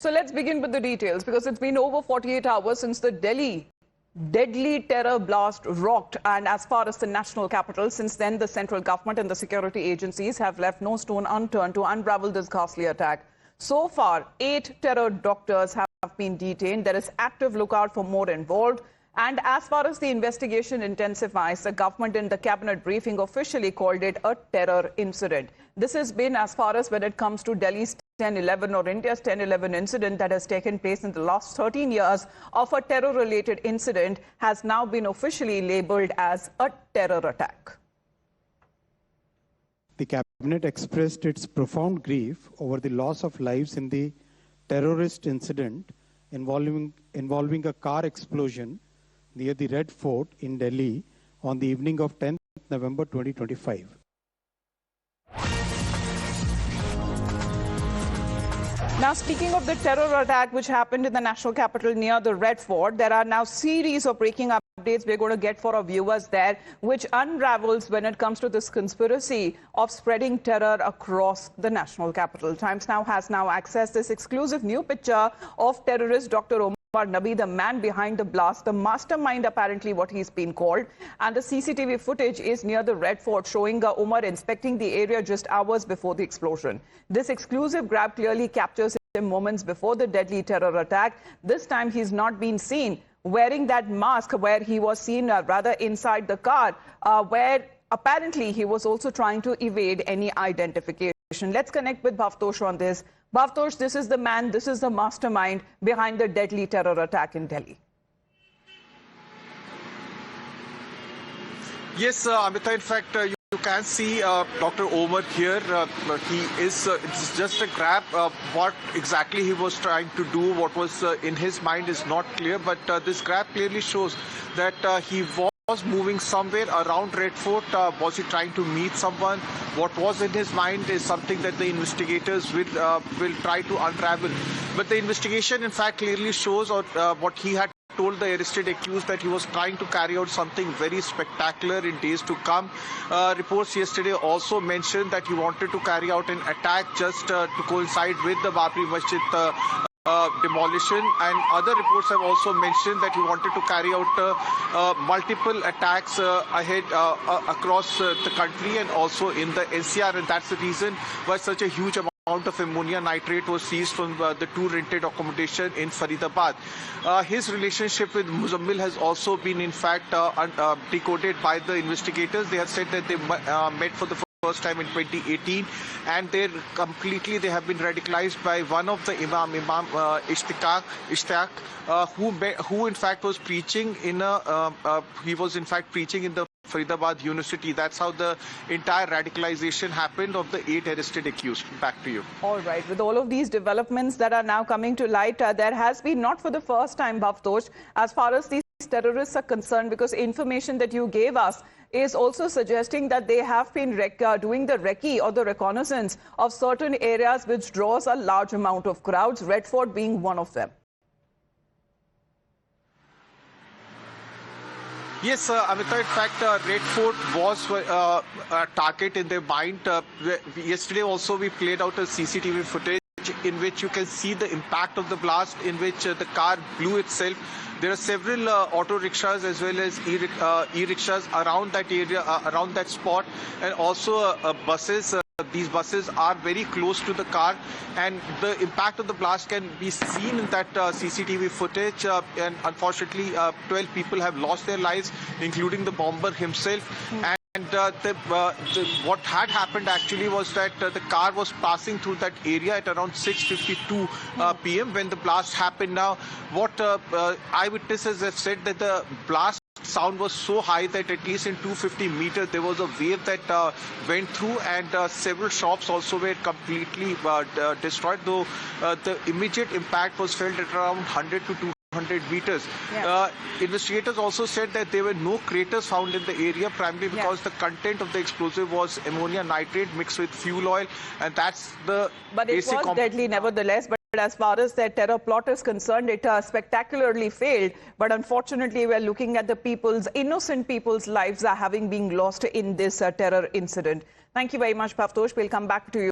So let's begin with the details because it's been over 48 hours since the Delhi deadly terror blast rocked, and as far as the national capital, since then the central government and the security agencies have left no stone unturned to unravel this ghastly attack. So far, 8 terror doctors have been detained. There is active lookout for more involved. And as far as the investigation intensifies, the government in the cabinet briefing officially called it a terror incident. This has been as far as when it comes to Delhi's 10/11 or India's 10/11 incident that has taken place in the last 13 years of a terror-related incident has now been officially labelled as a terror attack. The cabinet expressed its profound grief over the loss of lives in the terrorist incident involving a car explosion near the Red Fort in Delhi on the evening of 10th November 2025. Now, speaking of the terror attack which happened in the national capital near the Red Fort, there are now series of breaking updates we're going to get for our viewers there, which unravels when it comes to this conspiracy of spreading terror across the national capital. Times Now has now accessed this exclusive new picture of terrorist Dr. Omar Nabi, the man behind the blast, the mastermind apparently what he's been called. And the CCTV footage is near the Red Fort showing Omar inspecting the area just hours before the explosion. This exclusive grab clearly captures him moments before the deadly terror attack. This time he's not been seen wearing that mask where he was seen rather inside the car where apparently he was also trying to evade any identification. Let's connect with Bhavtosh on this. Bhavtosh, this is the man, this is the mastermind behind the deadly terror attack in Delhi. Yes, Amita, in fact, you can see Dr. Omar here. He is, it's just a grab. What exactly he was trying to do, what was in his mind is not clear, but this grab clearly shows that he was moving somewhere around Red Fort. Was he trying to meet someone? What was in his mind is something that the investigators will try to unravel. But the investigation, in fact, clearly shows what he had told the arrested accused, that he was trying to carry out something very spectacular in days to come. Reports yesterday also mentioned that he wanted to carry out an attack just to coincide with the Babri Masjid demolition, and other reports have also mentioned that he wanted to carry out multiple attacks ahead across the country and also in the NCR, and that's the reason why such a huge amount of ammonia nitrate was seized from the 2 rented accommodation in Faridabad. His relationship with Muzammil has also been in fact decoded by the investigators. They have said that they met for the first time in 2018, and they have been radicalized by one of the Imam Ishtaq, who in fact was preaching in the Faridabad University. That's how the entire radicalization happened of the 8 arrested accused. Back to you. All right. With all of these developments that are now coming to light, there has been, not for the first time, Bhavtosh, as far as these terrorists are concerned, because information that you gave us is also suggesting that they have been doing the recce or the reconnaissance of certain areas which draws a large amount of crowds, Red Fort being one of them. Yes, Amita, in fact, Red Fort was a target in their mind. Yesterday also we played out a CCTV footage in which you can see the impact of the blast, in which the car blew itself. There are several auto rickshaws as well as e-rickshaws around that area, around that spot, and also buses. These buses are very close to the car, and the impact of the blast can be seen in that CCTV footage. And unfortunately, 12 people have lost their lives, including the bomber himself. And what had happened actually was that the car was passing through that area at around 6:52 p.m. when the blast happened. Now, what eyewitnesses have said that the blast sound was so high that at least in 250 meters there was a wave that went through, and several shops also were completely destroyed, though the immediate impact was felt at around 100 to 200 meters. Yeah. Investigators also said that there were no craters found in the area, primarily because the content of the explosive was ammonia nitrate mixed with fuel oil, and that's the basic. But it was deadly nevertheless. But as far as their terror plot is concerned, it spectacularly failed. But unfortunately, we're looking at the innocent people's lives are having been lost in this terror incident. Thank you very much, Bhavtosh. We'll come back to you.